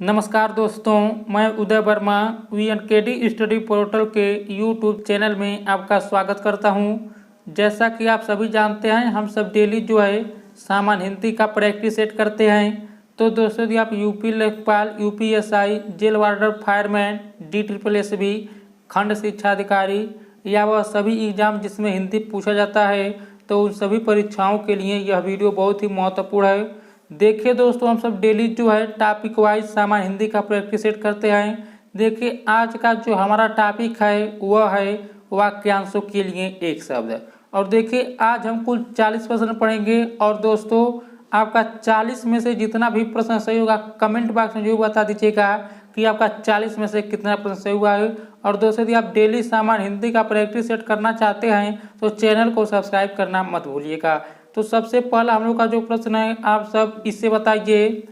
नमस्कार दोस्तों, मैं उदय वर्मा VNKD स्टडी पोर्टल के यूट्यूब चैनल में आपका स्वागत करता हूं। जैसा कि आप सभी जानते हैं, हम सब डेली जो है सामान्य हिंदी का प्रैक्टिस सेट करते हैं। तो दोस्तों, यदि आप UP lekhpal, UPSI, jail warder, fireman, DSSB, खंड शिक्षा अधिकारी या वह सभी एग्जाम जिसमें हिंदी पूछा जाता है, तो उन सभी परीक्षाओं के लिए यह वीडियो बहुत ही महत्वपूर्ण है। देखिए दोस्तों, हम सब डेली जो है टॉपिक वाइज सामान्य हिंदी का प्रैक्टिस सेट करते हैं। देखिए, आज का जो हमारा टॉपिक है वह है वाक्यांशों के लिए एक शब्द। और देखिए, आज हम कुल 40 प्रश्न पढ़ेंगे। और दोस्तों, आपका 40 में से जितना भी प्रश्न सही होगा कमेंट बॉक्स में जरूर बता दीजिएगा कि आपका 40 में से कितना प्रश्न सही हुआ है। और दोस्तों, यदि आप डेली सामान्य हिंदी का प्रैक्टिस सेट करना चाहते हैं तो चैनल को सब्सक्राइब करना मत भूलिएगा। तो सबसे पहला हम लोग का जो प्रश्न है, आप सब इससे बताइए,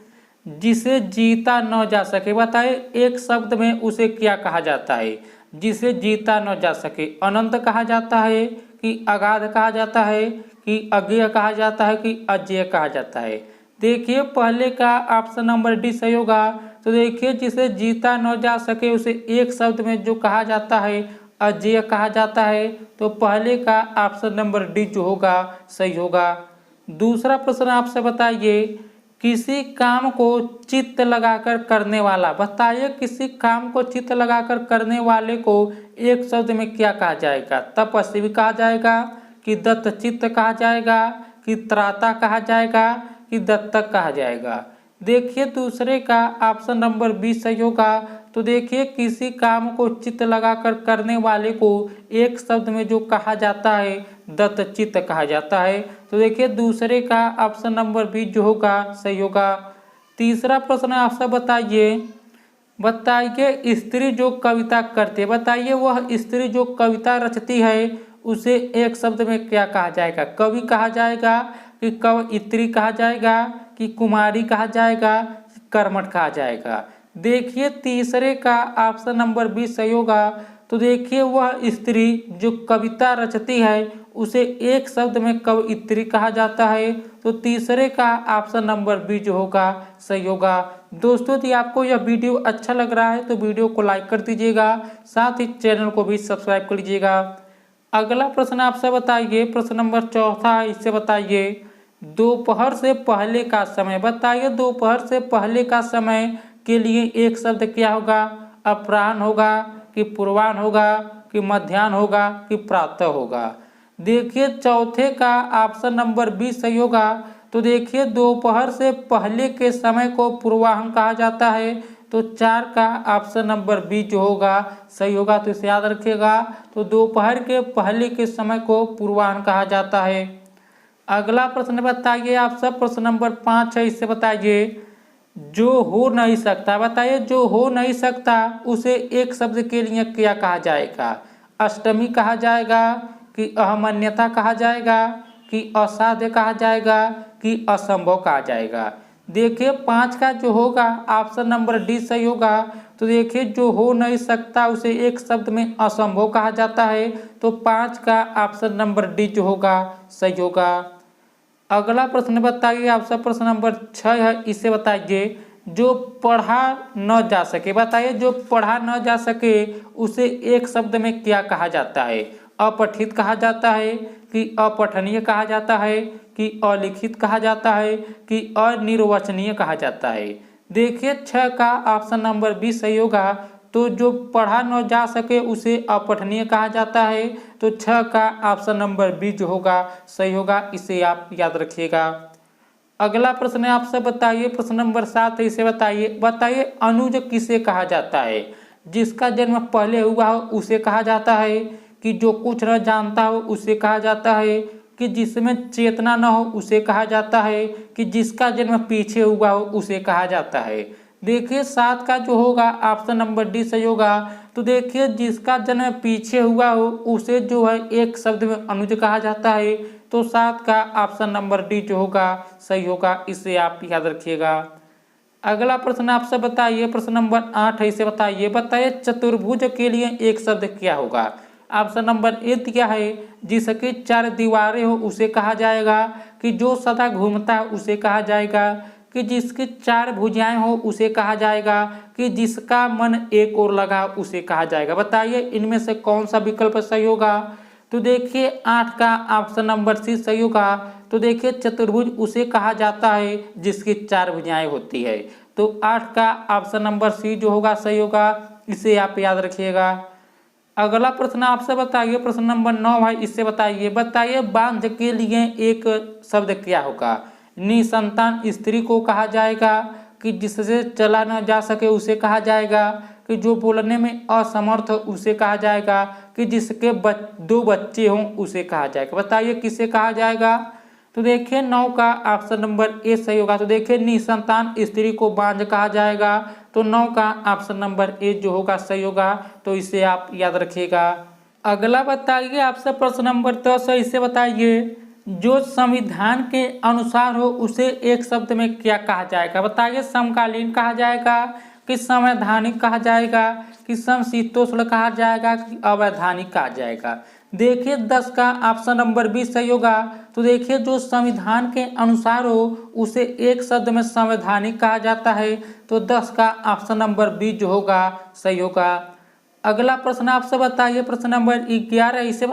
जिसे जीता न जा सके। बताइए, एक शब्द में उसे क्या कहा जाता है? जिसे जीता न जा सके अनंत कहा जाता है कि अगाध कहा जाता है कि अज्ञेय कहा जाता है कि अजेय कहा जाता है? देखिए, पहले का ऑप्शन नंबर डी सही होगा। तो देखिए, जिसे जीता न जा सके उसे एक शब्द में जो कहा जाता है अजेय कहा जाता है। तो पहले का ऑप्शन नंबर डी जो होगा सही होगा। दूसरा प्रश्न आपसे बताइए, किसी काम को चित्त लगाकर करने वाला। बताइए, किसी काम को चित्त लगाकर करने वाले को एक शब्द में क्या कहा जाएगा? तपस्वी कहा जाएगा कि दत्तचित्त कहा जाएगा कि त्राता कहा जाएगा कि दत्तक कहा जाएगा? देखिए, दूसरे का ऑप्शन नंबर बी सही होगा। तो देखिए, किसी काम को चित्त लगाकर करने वाले को एक शब्द में जो कहा जाता है दत्तचित्त कहा जाता है। तो देखिए, दूसरे का ऑप्शन नंबर बी जो होगा सही होगा। तीसरा प्रश्न आपसे बताइए स्त्री जो कविता करती है। बताइए, वह स्त्री जो कविता रचती है उसे एक शब्द में क्या कहा जाएगा? कवि कहा जाएगा कि कवयित्री कहा जाएगा कि कुमारी कहा जाएगा कि कर्मठ कहा जाएगा? देखिए, तीसरे का ऑप्शन नंबर बी सही होगा। तो देखिए, वह स्त्री जो कविता रचती है उसे एक शब्द में कवयित्री कहा जाता है। तो तीसरे का ऑप्शन नंबर बी जो होगा सही होगा। दोस्तों, यदि आपको यह वीडियो अच्छा लग रहा है तो वीडियो को लाइक कर दीजिएगा, साथ ही चैनल को भी सब्सक्राइब कर लीजिएगा। अगला प्रश्न आपसे बताइए, प्रश्न नंबर चौथा है, इससे बताइए दोपहर से पहले का समय। बताइए, दोपहर से पहले का समय के लिए एक शब्द क्या होगा? अपराह्न होगा कि पूर्वाह्न होगा कि मध्याह्न होगा कि प्रातः होगा? देखिए, चौथे का ऑप्शन नंबर बी सही होगा। तो देखिए, दोपहर से पहले के समय को पूर्वाह्न कहा जाता है। तो 4 का ऑप्शन नंबर बी जो होगा सही होगा। तो इसे याद रखिएगा। तो दोपहर के पहले के समय को पूर्वाह्न कहा जाता है। अगला प्रश्न बताइए आप सब, प्रश्न नंबर 5 है, इससे बताइए जो हो नहीं सकता। बताइए, जो हो नहीं सकता उसे एक शब्द के लिए क्या कहा जाएगा? अष्टमी कहा जाएगा कि अहमन्यता कहा जाएगा कि असाध्य कहा जाएगा कि असंभव कहा जाएगा? देखिए, 5 का जो होगा ऑप्शन नंबर डी सही होगा। तो देखिए, जो हो नहीं सकता उसे एक शब्द में असंभव कहा जाता है। तो 5 का ऑप्शन नंबर डी जो होगा सही होगा। अगला प्रश्न बताइए आप सब, प्रश्न नंबर 6 है, इसे बताइए जो पढ़ा न जा सके। बताइए, जो पढ़ा न जा सके उसे एक शब्द में क्या कहा जाता है? अपठित कहा जाता है कि अपठनीय कहा जाता है कि अलिखित कहा जाता है कि अनिर्वचनीय कहा जाता है? देखिए, 6 का ऑप्शन नंबर बी सही होगा। तो जो पढ़ा न जा सके उसे अपठनीय कहा जाता है। तो 6 का ऑप्शन नंबर बी जो होगा सही होगा, इसे आप याद रखिएगा। अगला प्रश्न आपसे बताइए, प्रश्न नंबर 7 है, इसे बताइए अनुज किसे कहा जाता है? जिसका जन्म पहले हुआ हो उसे कहा जाता है कि जो कुछ न जानता हो उसे कहा जाता है कि जिसमें चेतना न हो उसे कहा जाता है कि जिसका जन्म पीछे हुआ हो उसे कहा जाता है? देखिए, 7 का जो होगा ऑप्शन नंबर डी सही होगा। तो देखिए, जिसका जन्म पीछे हुआ हो उसे जो है एक शब्द में अनुज कहा जाता है। तो 7 का ऑप्शन नंबर डी जो होगा सही होगा, इसे आप याद रखिएगा। अगला प्रश्न आपसे बताइए, प्रश्न नंबर 8 है, इसे बताइए चतुर्भुज के लिए एक शब्द क्या होगा? ऑप्शन नंबर ए क्या है? जिसकी 4 दीवारें हो उसे कहा जाएगा कि जो सदा घूमता है उसे कहा जाएगा कि जिसकी 4 भुजाएं हो उसे कहा जाएगा, कि जिसका मन एक ओर लगा उसे कहा जाएगा। बताइए इनमें से कौन सा विकल्प सही होगा। तो देखिए 8 का ऑप्शन नंबर सी सही होगा। तो देखिए चतुर्भुज उसे कहा जाता है जिसकी 4 भुजाएं होती है। तो 8 का ऑप्शन नंबर सी जो होगा सही होगा, इसे आप याद रखिएगा। अगला प्रश्न आपसे बताइए, प्रश्न नंबर 9 है, इससे बताइए बांझ के लिए एक शब्द क्या होगा। निसंतान स्त्री को कहा जाएगा, कि जिससे चला न जा सके उसे कहा जाएगा, कि जो बोलने में असमर्थ उसे कहा जाएगा, कि जिसके 2 बच्चे हों उसे कहा जाएगा। बताइए किसे कहा जाएगा। तो देखिए 9 का ऑप्शन नंबर ए सही होगा। तो देखिए निसंतान स्त्री को बांझ कहा जाएगा। तो 9 का ऑप्शन नंबर ए जो होगा सही होगा। तो इसे आप याद रखिएगा। अगला बताइए आपसे प्रश्न नंबर 10 है, इसे बताइए जो संविधान के अनुसार हो उसे एक शब्द में क्या कहा जाएगा। बताइए समकालीन कहा जाएगा, कि संवैधानिक कहा जाएगा, कि समशीतोष्ण कहा जाएगा, कि अवैधानिक कहा जाएगा। देखिए 10 का ऑप्शन नंबर बी सही होगा। तो देखिए जो संविधान के अनुसार हो उसे एक शब्द में संवैधानिक कहा जाता है। तो 10 का ऑप्शन नंबर बी जो होगा सही होगा। अगला प्रश्न आपसे बताइए, प्रश्न नंबर 11, इसे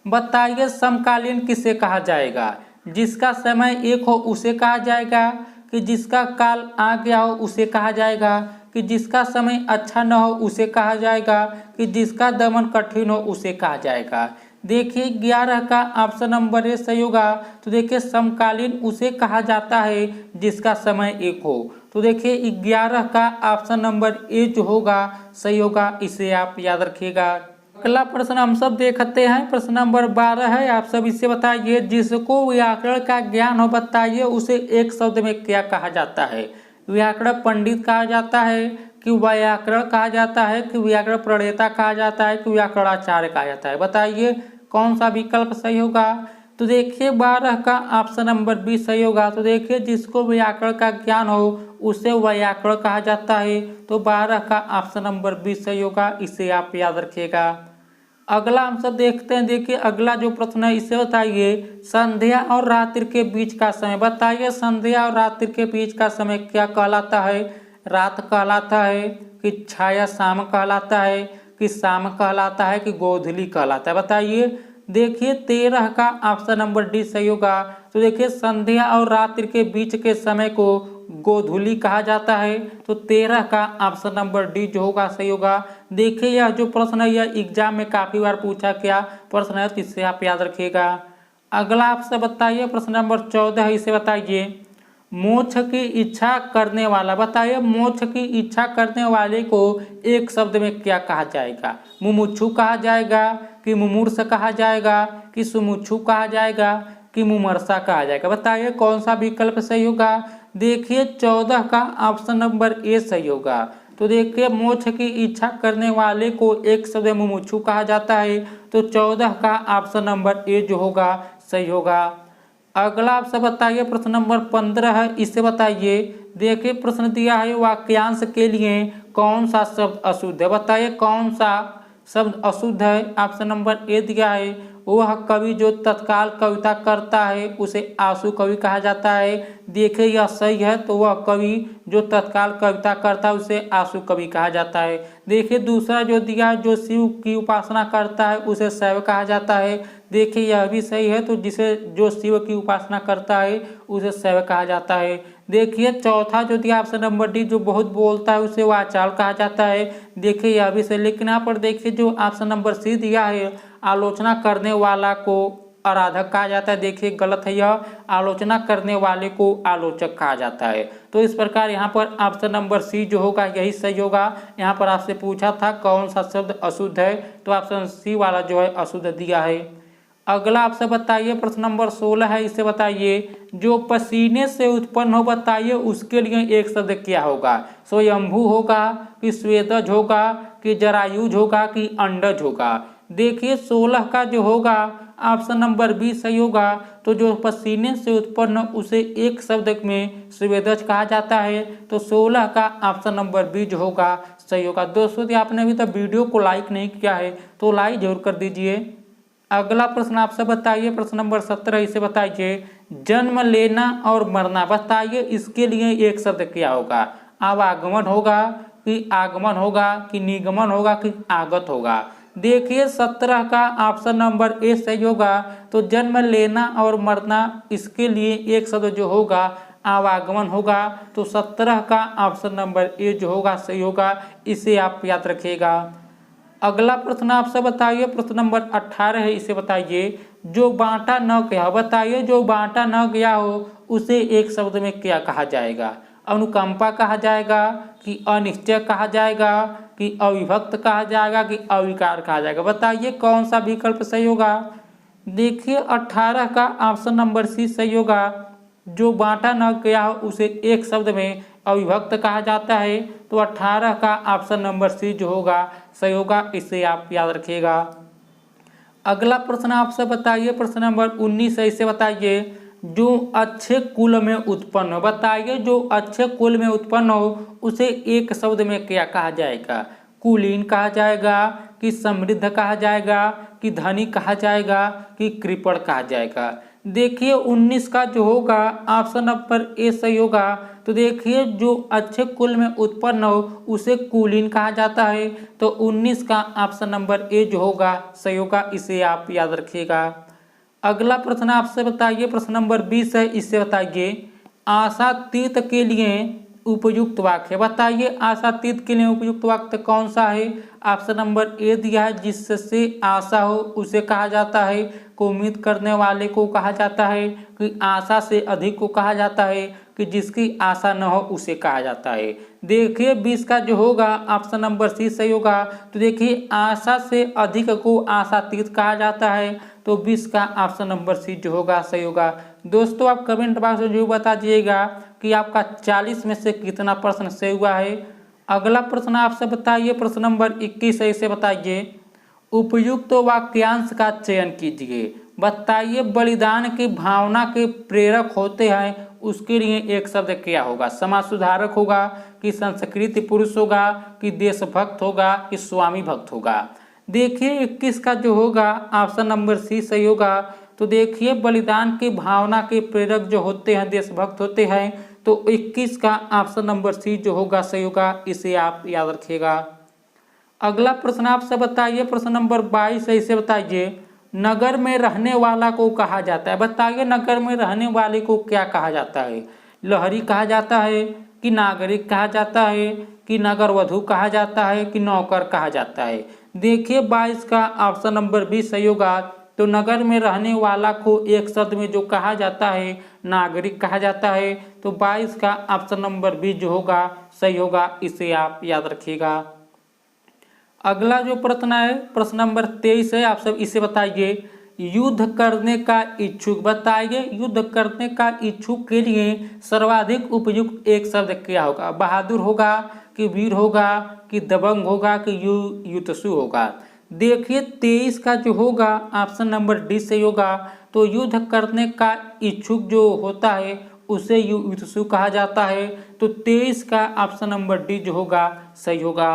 बताइए समकालीन किसे कहा जाएगा। जिसका समय एक हो उसे कहा जाएगा, कि जिसका काल आ गया हो उसे कहा जाएगा, कि जिसका समय अच्छा न हो उसे कहा जाएगा, कि जिसका दमन कठिन हो उसे कहा जाएगा। देखिए 11 का ऑप्शन नंबर ए सही होगा। तो देखिए समकालीन उसे कहा जाता है जिसका समय एक हो। तो देखिए 11 का ऑप्शन नंबर ए जो होगा सही होगा, इसे आप याद रखिएगा। अगला प्रश्न हम सब देखते हैं, प्रश्न नंबर 12 है। आप सब इसे बताइए जिसको व्याकरण का ज्ञान हो बताइए उसे एक शब्द में क्या कहा जाता है। व्याकरण पंडित कहा जाता है, कि व्याकरण कहा जाता है, कि व्याकरण प्रणेता कहा जाता है, कि व्याकरणाचार्य कहा जाता है। बताइए कौन सा विकल्प सही होगा। तो देखिए 12 का ऑप्शन नंबर बी सही होगा। तो देखिए जिसको व्याकरण का ज्ञान हो उसे व्याकरण कहा जाता है। तो 12 का ऑप्शन नंबर बी सही होगा, इसे आप याद रखिएगा। अगला हम सब देखते हैं। देखिए अगला जो प्रश्न है, इसे बताइए संध्या और रात्रि के बीच का समय। बताइए संध्या और रात्रि के बीच का समय क्या कहलाता है। रात कहलाता है, कि छाया शाम कहलाता है, कि शाम कहलाता है, कि गोधूली कहलाता है। बताइए। देखिए 13 का ऑप्शन नंबर डी सही होगा। तो देखिए संध्या और रात्रि के बीच के समय को गोधूली कहा जाता है। तो 13 का ऑप्शन नंबर डी जो होगा सही होगा। देखिए यह जो प्रश्न है यह एग्जाम में काफी बार पूछा गया प्रश्न है, तो इससे आप याद रखिएगा। अगला आपसे बताइए प्रश्न नंबर 14 है, इसे बताइए मोक्ष की इच्छा करने वाला। बताइए मोक्ष की इच्छा करने वाले को एक शब्द में क्या कहा जाएगा। मुमुक्षु कहा जाएगा, कि मुमूर्ष कहा जाएगा, कि सुमुक्षु कहा जाएगा, कि मुमर्षा कहा जाएगा। बताइए कौन सा विकल्प सही होगा। देखिए 14 का ऑप्शन नंबर ए सही होगा। तो देखिए मोक्ष की इच्छा करने वाले को एक शब्द मुमुक्षु कहा जाता है। तो 14 का ऑप्शन नंबर ए जो होगा सही होगा। अगला आपसे बताइए प्रश्न नंबर 15 है, इसे बताइए। देखिए प्रश्न दिया है वाक्यांश के लिए कौन सा शब्द अशुद्ध है। बताइए कौन सा शब्द अशुद्ध है। ऑप्शन नंबर ए दिया है वह कवि जो तत्काल कविता करता है उसे आंसू कवि कहा जाता है। देखिए यह सही है। तो वह कवि जो तत्काल कविता करता है उसे आंसू कवि कहा जाता है। देखिए दूसरा जो दिया जो शिव की उपासना करता है उसे शैव कहा जाता है। देखिए यह भी सही है। तो जिसे जो शिव की उपासना करता है उसे शैव कहा जाता है। देखिए चौथा जो दिया ऑप्शन नंबर डी जो बहुत बोलता है उसे वाचाल कहा जाता है। देखिए यह भी सही, लेकिन यहाँ पर देखिए जो ऑप्शन नंबर सी दिया है आलोचना करने वाला को आराधक कहा जाता है। देखिए गलत है, यह आलोचना करने वाले को आलोचक कहा जाता है। तो इस प्रकार यहाँ पर ऑप्शन नंबर सी जो होगा यही सही होगा। यहाँ पर आपसे पूछा था कौन सा शब्द अशुद्ध है, तो ऑप्शन सी वाला जो है अशुद्ध दिया है। अगला आपसे बताइए प्रश्न नंबर 16 है, इसे बताइए जो पसीने से उत्पन्न हो बताइए उसके लिए एक शब्द क्या होगा। स्वयंभू होगा, कि स्वेदज होगा, कि जरायुज होगा, कि अंडज होगा। देखिए 16 का जो होगा ऑप्शन नंबर बी सही होगा। तो जो पसीने से उत्पन्न उसे एक शब्द में स्वेदज कहा जाता है। तो 16 का ऑप्शन नंबर बी जो होगा सही होगा। दोस्तों यदि आपने अभी तक वीडियो को लाइक नहीं किया है तो लाइक जरूर कर दीजिए। अगला प्रश्न आपसे बताइए प्रश्न नंबर 17, इसे बताइए जन्म लेना और मरना, बताइए इसके लिए एक शब्द क्या होगा? आवागमन होगा कि आगमन होगा कि निगमन होगा कि आगत होगा? देखिए 17 का ऑप्शन नंबर ए सही होगा। तो जन्म लेना और मरना, इसके लिए एक शब्द जो होगा आवागमन होगा। तो 17 का ऑप्शन नंबर ए जो होगा सही होगा, इसे आप याद रखिएगा। अगला प्रश्न आपसे बताइए, प्रश्न नंबर 18 है, इसे बताइए जो बांटा न गया, बताइए जो बांटा न गया हो उसे एक शब्द में क्या कहा जाएगा? अनुकंपा कहा जाएगा कि अनिश्चय कहा जाएगा कि अविभक्त कहा जाएगा कि अविकार कहा जाएगा? बताइए कौन सा विकल्प सही होगा? देखिए 18 का ऑप्शन नंबर सी सही होगा। जो बांटा न गया हो उसे एक शब्द में अविभक्त कहा जाता है। तो 18 का ऑप्शन नंबर सी जो होगा सही होगा, इसे आप याद रखिएगा। अगला प्रश्न आपसे बताइए, प्रश्न नंबर 19 है, इसे बताइए जो अच्छे कुल में उत्पन्न हो, बताइए जो अच्छे कुल में उत्पन्न हो उसे एक शब्द में क्या कहा जाएगा? कुलीन कहा जाएगा कि समृद्ध कहा जाएगा कि धनी कहा जाएगा कि कृपण कहा जाएगा? देखिए 19 का जो होगा ऑप्शन नंबर ए सही होगा। तो देखिए जो अच्छे कुल में उत्पन्न हो उसे कुलीन कहा जाता है। तो 19 का ऑप्शन नंबर ए जो होगा सही होगा, इसे आप याद रखिएगा। अगला प्रश्न आपसे बताइए, प्रश्न नंबर 20 है, इससे बताइए आशातीत के लिए उपयुक्त वाक्य, बताइए आशातीत के लिए उपयुक्त वाक्य कौन सा है? ऑप्शन नंबर ए दिया है, जिससे आशा हो उसे कहा जाता है कि उम्मीद करने वाले को कहा जाता है कि आशा से अधिक को कहा जाता है कि जिसकी आशा न हो उसे कहा जाता है? देखिए 20 का जो होगा ऑप्शन नंबर सी सही होगा। तो देखिए आशा से अधिक को आशातीत कहा जाता है। तो 20 का ऑप्शन नंबर सी जो होगा सही होगा। दोस्तों आप कमेंट बॉक्स में जरूर बता दीजिएगा कि आपका 40 में से कितना प्रश्न सही हुआ है। अगला प्रश्न आपसे बताइए, प्रश्न नंबर 21 है, इसे बताइए उपयुक्त वाक्यांश का चयन कीजिए। बताइए बलिदान की भावना के प्रेरक होते हैं उसके लिए एक शब्द क्या होगा? समाज सुधारक होगा कि संस्कृति पुरुष होगा कि देशभक्त होगा कि स्वामी भक्त होगा? देखिए 21 का जो होगा ऑप्शन नंबर सी सही होगा। तो देखिए बलिदान की भावना के प्रेरक जो होते हैं देशभक्त होते हैं। तो 21 का ऑप्शन नंबर सी जो होगा सही होगा, इसे आप याद रखिएगा। अगला प्रश्न आपसे बताइए, प्रश्न नंबर 22 है, इसे बताइए नगर में रहने वाला को कहा जाता है, बताइए नगर में रहने वाले को क्या कहा जाता है? लहरी कहा जाता है कि नागरिक कहा जाता है कि नगर वधु कहा जाता है कि नौकर कहा जाता है? देखिए 22 का ऑप्शन नंबर बी सही होगा। तो नगर में रहने वाला को एक शब्द में जो कहा जाता है नागरिक कहा जाता है। तो 22 का ऑप्शन नंबर बी जो होगा सही होगा, इसे आप याद रखिएगा। अगला जो प्रश्न है प्रश्न नंबर 23 है, आप सब इसे बताइए युद्ध करने का इच्छुक, बताइए युद्ध करने का इच्छुक के लिए सर्वाधिक उपयुक्त एक शब्द क्या होगा? बहादुर होगा कि वीर होगा कि दबंग होगा कि युतसु होगा? देखिए 23 का जो होगा ऑप्शन नंबर डी सही होगा। तो युद्ध करने का इच्छुक जो होता है उसे युतसु कहा जाता है। तो 23 का ऑप्शन नंबर डी जो होगा सही होगा।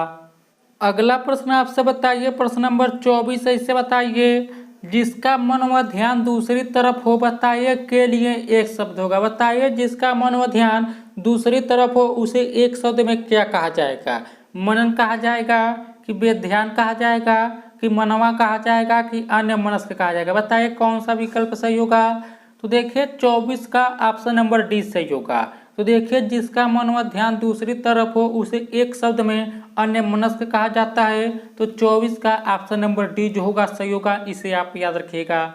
अगला प्रश्न आपसे बताइए, प्रश्न नंबर 24 है, इससे बताइए जिसका मन व ध्यान दूसरी तरफ हो, बताइए के लिए एक शब्द होगा। बताइए जिसका मन व ध्यान दूसरी तरफ हो उसे एक शब्द में क्या कहा जाएगा? मनन कहा जाएगा कि बेध्यान कहा जाएगा कि मनवा कहा जाएगा कि अन्य मनस्क कहा जाएगा? बताइए कौन सा विकल्प सही होगा? तो देखिए 24 का ऑप्शन नंबर डी सही होगा। तो देखिए जिसका मन व ध्यान दूसरी तरफ हो उसे एक शब्द में अन्य मनस्क कहा जाता है। तो 24 का ऑप्शन नंबर डी जो होगा सही होगा, इसे आप याद रखिएगा।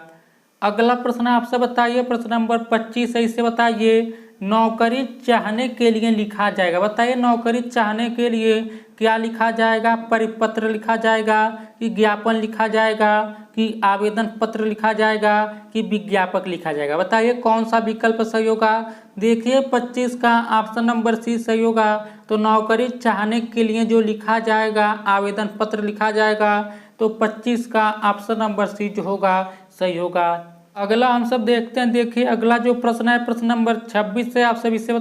अगला प्रश्न आपसे बताइए, प्रश्न नंबर 25 है, इसे बताइए नौकरी चाहने के लिए लिखा जाएगा। बताइए नौकरी चाहने के लिए क्या लिखा जाएगा? परिपत्र लिखा जाएगा कि ज्ञापन लिखा जाएगा कि आवेदन पत्र लिखा जाएगा कि विज्ञापक लिखा जाएगा? बताइए कौन सा विकल्प सही होगा? देखिए 25 का ऑप्शन नंबर सी सही होगा। तो नौकरी चाहने के लिए जो लिखा जाएगा आवेदन पत्र लिखा जाएगा। तो 25 का ऑप्शन नंबर सी जो होगा सही होगा। अगला हम सब देखते हैं। देखिए अगला जो प्रश्न है प्रश्न नंबर 26 से, आप सब इसे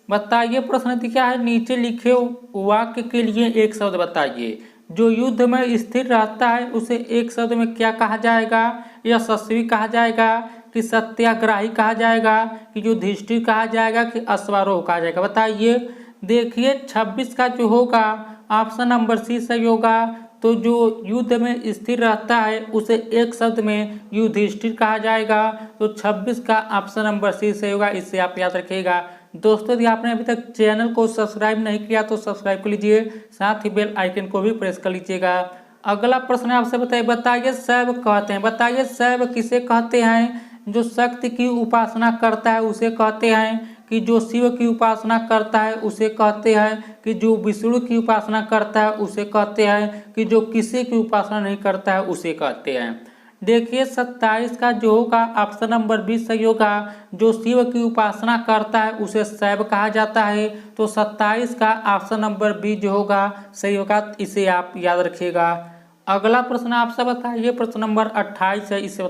बताइए प्रश्न क्या है? नीचे लिखे वाक्य के लिए एक शब्द बताइए। जो युद्ध में स्थिर रहता है उसे एक शब्द में क्या कहा जाएगा? यशस्वी कहा जाएगा कि सत्याग्रही कहा जाएगा, कि युधिष्ठिर कहा जाएगा, कि अश्वारोह कहा जाएगा? बताइए। देखिए 26 का जो होगा ऑप्शन नंबर सी सही होगा। तो जो युद्ध में स्थिर रहता है उसे एक शब्द में युधिष्ठिर कहा जाएगा। तो 26 का ऑप्शन नंबर सी सही होगा, इसे आप याद रखिएगा। दोस्तों यदि आपने अभी तक चैनल को सब्सक्राइब नहीं किया तो सब्सक्राइब कर लीजिए, साथ ही बेल आइकन को भी प्रेस कर लीजिएगा। अगला प्रश्न आपसे बताइए शैव कहते हैं, बताइए शैव किसे कहते हैं? जो शक्ति की उपासना करता है उसे कहते हैं, कि जो शिव की उपासना करता है उसे कहते हैं, कि जो विष्णु की उपासना करता है उसे कहते हैं, कि जो किसी की उपासना नहीं करता है उसे कहते हैं? देखिए 27 का जो होगा ऑप्शन नंबर 20 सही होगा। जो शिव की उपासना करता है उसे शैव कहा जाता है। तो 27 का ऑप्शन नंबर 20 जो होगा सही होगा, इसे आप याद रखिएगा। अगला प्रश्न आपसे बताइए, प्रश्न नंबर 28 है, इसे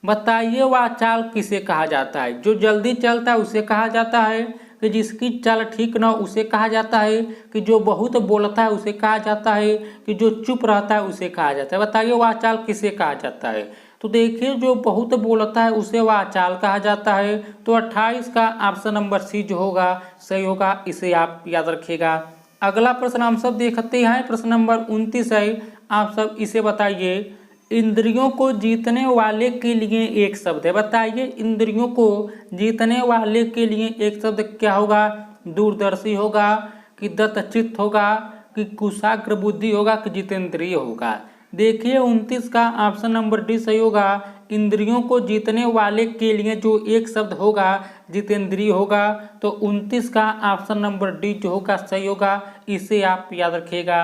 बताइए वाचाल किसे कहा जाता है? जो जल्दी चलता है उसे कहा जाता है, कि जिसकी चाल ठीक न उसे कहा जाता है, कि जो बहुत बोलता है उसे कहा जाता है, कि जो चुप रहता है उसे कहा जाता है? बताइए वाचाल किसे कहा जाता है? तो देखिए जो बहुत बोलता है उसे वाचाल कहा जाता है। तो 28 का ऑप्शन नंबर सी जो होगा सही होगा, इसे आप याद रखिएगा। अगला प्रश्न हम सब देखते हैं, प्रश्न नंबर 29 है, आप सब इसे बताइए। इंद्रियों को जीतने वाले के लिए एक शब्द है, बताइए इंद्रियों को जीतने वाले के लिए एक शब्द क्या होगा? दूरदर्शी होगा, कि दत्तचित्त होगा, कि कुशाग्र बुद्धि होगा, कि जितेंद्रिय होगा? देखिए 29 का ऑप्शन नंबर डी सही होगा। इंद्रियों को जीतने वाले के लिए जो एक शब्द होगा जितेंद्रिय होगा। तो 29 का ऑप्शन नंबर डी जो होगा सही होगा, इसे आप याद रखिएगा।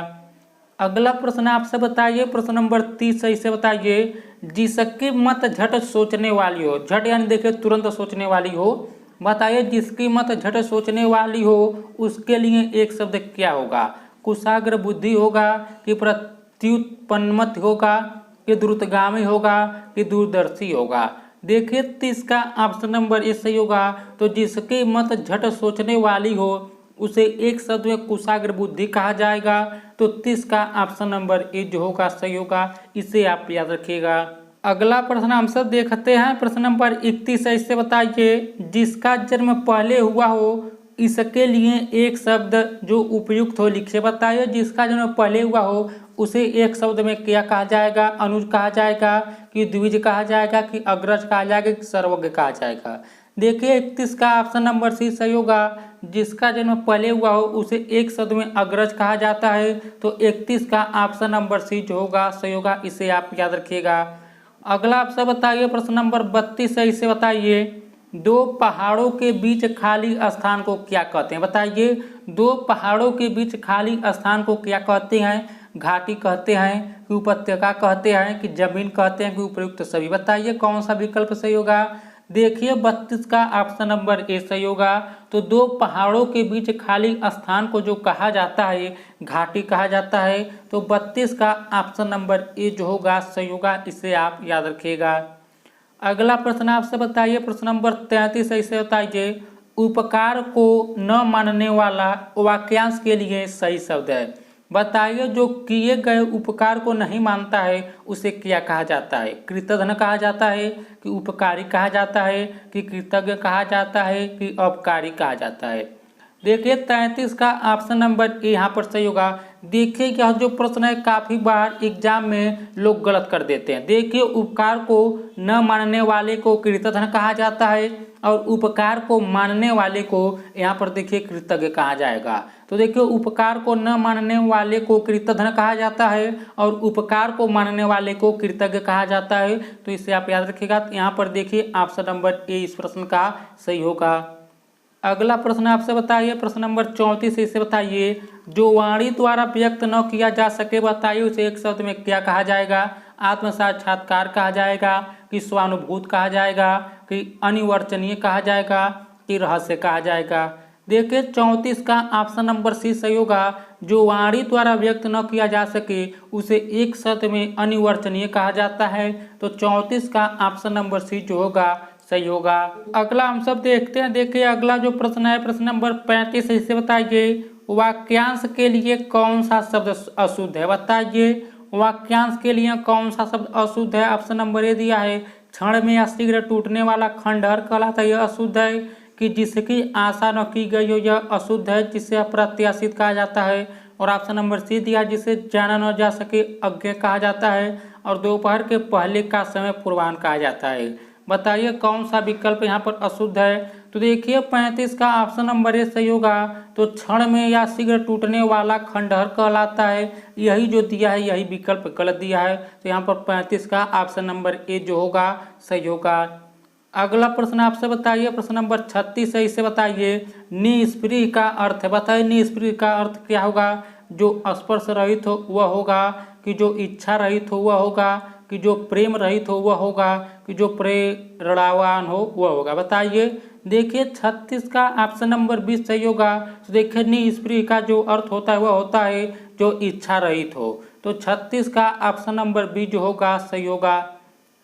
अगला प्रश्न आपसे बताइए, प्रश्न नंबर 30 है, इसे बताइए। जिसकी मत झट सोचने वाली हो, झट यानी देखिए तुरंत सोचने वाली हो, बताइए जिसकी मत झट सोचने वाली हो उसके लिए एक शब्द क्या होगा? कुशाग्र बुद्धि होगा, कि प्रत्युत्पन्नमत होगा, कि द्रुतगामी होगा, कि दूरदर्शी होगा? देखिए 30 का ऑप्शन नंबर ए सही होगा। तो जिसकी मत झट सोचने वाली हो उसे एक शब्द में कुशाग्र बुद्धि कहा जाएगा। तो 30 का ऑप्शन नंबर ए जो होगा सही होगा, इसे आप याद रखिएगा। अगला प्रश्न हम सब देखते हैं, प्रश्न नंबर 31 है, इससे बताइए। जिसका जन्म पहले हुआ हो इसके लिए एक शब्द जो उपयुक्त हो लिखिए, बताइए जिसका जन्म पहले हुआ हो उसे एक शब्द में क्या कहा जाएगा? अनुज कहा जाएगा, कि द्विज कहा जाएगा, कि अग्रज कहा जाएगा, कि सर्वज्ञ कहा जाएगा? देखिए 31 का ऑप्शन नंबर सी सही होगा। जिसका जन्म पहले हुआ हो उसे एक शब्द में अग्रज कहा जाता है। तो 31 का ऑप्शन नंबर सी जो होगा सही होगा, इसे आप याद रखिएगा। अगला आपसे बताइए, प्रश्न नंबर 32 है, इसे बताइए। दो पहाड़ों के बीच खाली स्थान को क्या कहते हैं? बताइए दो पहाड़ों के बीच खाली स्थान को क्या कहते हैं? घाटी कहते हैं, कि उपत्यका कहते हैं, कि जमीन कहते हैं, कि उपयुक्त सभी? बताइए कौन सा विकल्प सही होगा? देखिए 32 का ऑप्शन नंबर ए सही होगा। तो दो पहाड़ों के बीच खाली स्थान को जो कहा जाता है घाटी कहा जाता है। तो 32 का ऑप्शन नंबर ए जो होगा सही होगा, इसे आप याद रखिएगा। अगला प्रश्न आपसे बताइए, प्रश्न नंबर 33 है, इसे बताइए। उपकार को न मानने वाला वाक्यांश के लिए सही शब्द है, बताइए जो किए गए उपकार को नहीं मानता है उसे क्या कहा जाता है? कृतघ्न कहा जाता है, कि उपकारी कहा जाता है, कि कृतज्ञ कहा जाता है, कि अपकारी कहा जाता है? देखिए 33 का ऑप्शन नंबर ए यहाँ पर सही होगा। देखिए यह जो प्रश्न है काफ़ी बार एग्जाम में लोग गलत कर देते हैं। देखिए उपकार को न मानने वाले को कृतघ्न कहा जाता है, और उपकार को मानने वाले को यहाँ पर देखिए कृतज्ञ कहा जाएगा। तो देखिए उपकार को न मानने वाले को कृतघ्न कहा जाता है, और उपकार को मानने वाले को कृतज्ञ कहा जाता है। तो इसे आप याद रखिएगा। यहाँ पर देखिए ऑप्शन नंबर ए इस प्रश्न का सही होगा। अगला प्रश्न आपसे बताइए, प्रश्न नंबर 34 इसे बताइए। जो वाणी द्वारा व्यक्त न किया जा सके, बताइए उसे एक शब्द में क्या कहा जाएगा? आत्म साक्षात्कार कहा जाएगा, कि स्वानुभूत कहा जाएगा, कि अनिवर्चनीय कहा जाएगा, कि रहस्य कहा जाएगा? देखिए 34 का ऑप्शन नंबर सी सही होगा। जो वाणी द्वारा व्यक्त न किया जा सके उसे एक शब्द में अनिवर्चनीय कहा जाता है। तो 34 का ऑप्शन नंबर सी जो होगा सही होगा। अगला हम सब देखते हैं, देखिए अगला जो प्रश्न है प्रश्न नंबर 35 इसे बताइए। वाक्यांश के लिए कौन सा शब्द अशुद्ध है? बताइए वाक्यांश के लिए कौन सा शब्द अशुद्ध है? ऑप्शन नंबर ए दिया है क्षण में या शीघ्र टूटने वाला खंडहर कहलाता है, यह अशुद्ध है। कि जिसकी आशा न की गई हो, यह अशुद्ध है, जिसे अप्रत्याशित कहा जाता है। और ऑप्शन नंबर सी दिया, जिसे जाना न जा सके अज्ञ कहा जाता है। और दोपहर के पहले का समय पूर्वाह्न कहा जाता है। बताइए कौन सा विकल्प यहाँ पर अशुद्ध है। तो देखिए 35 का ऑप्शन नंबर ए सही होगा। तो क्षण में या शीघ्र टूटने वाला खंडहर कहलाता है, यही जो दिया है यही विकल्प गलत दिया है। तो यहाँ पर 35 का ऑप्शन नंबर ए जो होगा सही होगा। अगला प्रश्न आपसे बताइए, प्रश्न नंबर 36 है, इसे बताइए निष्क्रिय का अर्थ है। बताइए निष्क्रिय का अर्थ क्या होगा। जो स्पर्श रहित हो वह होगा, कि जो इच्छा रहित हो वह होगा, कि जो प्रेम रहित हो वह होगा, कि जो प्रेरणावान हो वह होगा। बताइए। देखिए 36 का ऑप्शन नंबर 20 सही होगा। तो देखिए निष्क्रिय का जो अर्थ होता है वह होता है जो इच्छा रहित हो। तो 36 का ऑप्शन नंबर 20 जो होगा सही होगा।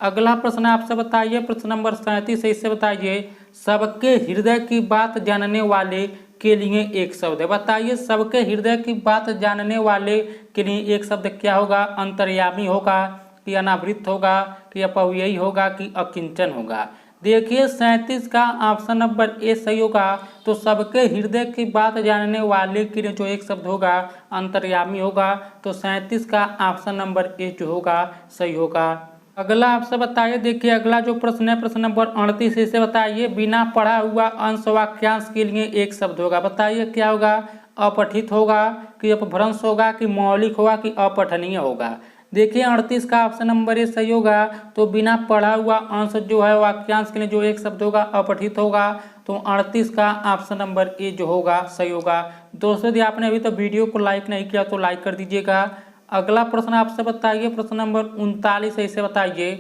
अगला प्रश्न आपसे बताइए, प्रश्न नंबर 37 है, इससे बताइए सबके हृदय की बात जानने वाले के लिए एक शब्द है। बताइए सबके हृदय की बात जानने वाले के लिए एक शब्द क्या होगा। अंतर्यामी होगा, कि अनावृत होगा, कि अपव्ययी होगा, कि अकिंचन होगा। देखिए 37 का ऑप्शन नंबर ए सही होगा। तो सबके हृदय की बात जानने वाले के लिए जो एक शब्द होगा अंतर्यामी होगा। तो 37 का ऑप्शन नंबर ए जो होगा सही होगा। अगला आपसे बताइए, देखिए अगला जो प्रश्न है प्रश्न नंबर 38, इसे बताइए बिना पढ़ा हुआ अंश वाक्यांश के लिए एक शब्द होगा। बताइए क्या होगा। अपठित होगा, कि अपभ्रंश होगा, कि मौलिक होगा, कि अपठनीय होगा। देखिए 38 का ऑप्शन नंबर ए सही होगा। तो बिना पढ़ा हुआ अंश जो है वाक्यांश के लिए जो एक शब्द होगा अपठित होगा। तो 38 का ऑप्शन नंबर ए जो होगा सही होगा। दोस्तों यदि आपने अभी तक वीडियो को लाइक नहीं किया तो लाइक कर दीजिएगा। अगला प्रश्न आपसे बताइए, प्रश्न नंबर 39 है, इसे बताइए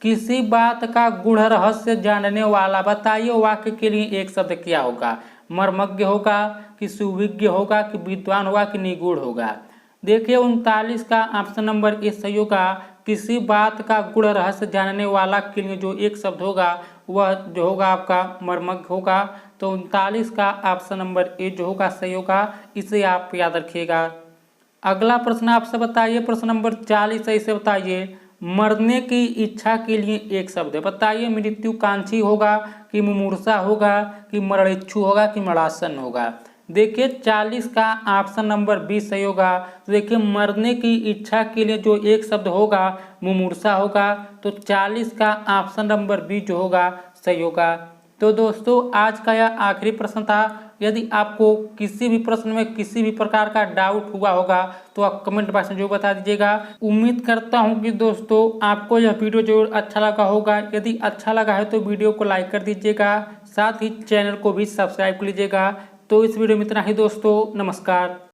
किसी बात का गूढ़ रहस्य जानने वाला। बताइए वाक्य के लिए एक शब्द क्या होगा। मर्मज्ञ होगा, कि सुविज्ञ होगा, कि विद्वान होगा, कि निगूढ़ होगा। देखिए 39 का ऑप्शन नंबर ए सही होगा। किसी बात का गूढ़ रहस्य जानने वाला के लिए जो एक शब्द होगा वह जो होगा आपका मर्मज्ञ होगा। तो 39 का ऑप्शन नंबर ए जो होगा सही होगा, इसे आप याद रखिएगा। अगला प्रश्न आपसे बताइए, प्रश्न नंबर 40 है, इसे बताइए मरने की इच्छा के लिए एक शब्द है। बताइए मृत्युकांक्षी होगा, कि मुमूर्षा होगा, कि मरणेच्छु होगा, कि मरासन होगा। देखिए 40 का ऑप्शन नंबर 20 सही होगा। तो देखिए मरने की इच्छा के लिए जो एक शब्द होगा मुमूर्षा होगा। तो 40 का ऑप्शन नंबर 20 जो होगा सही होगा। तो दोस्तों आज का यह आखिरी प्रश्न था। यदि आपको किसी भी प्रश्न में किसी भी प्रकार का डाउट हुआ होगा तो आप कमेंट बॉक्स में जरूर बता दीजिएगा। उम्मीद करता हूं कि दोस्तों आपको यह वीडियो जरूर अच्छा लगा होगा। यदि अच्छा लगा है तो वीडियो को लाइक कर दीजिएगा, साथ ही चैनल को भी सब्सक्राइब कर लीजिएगा। तो इस वीडियो में इतना ही दोस्तों, नमस्कार।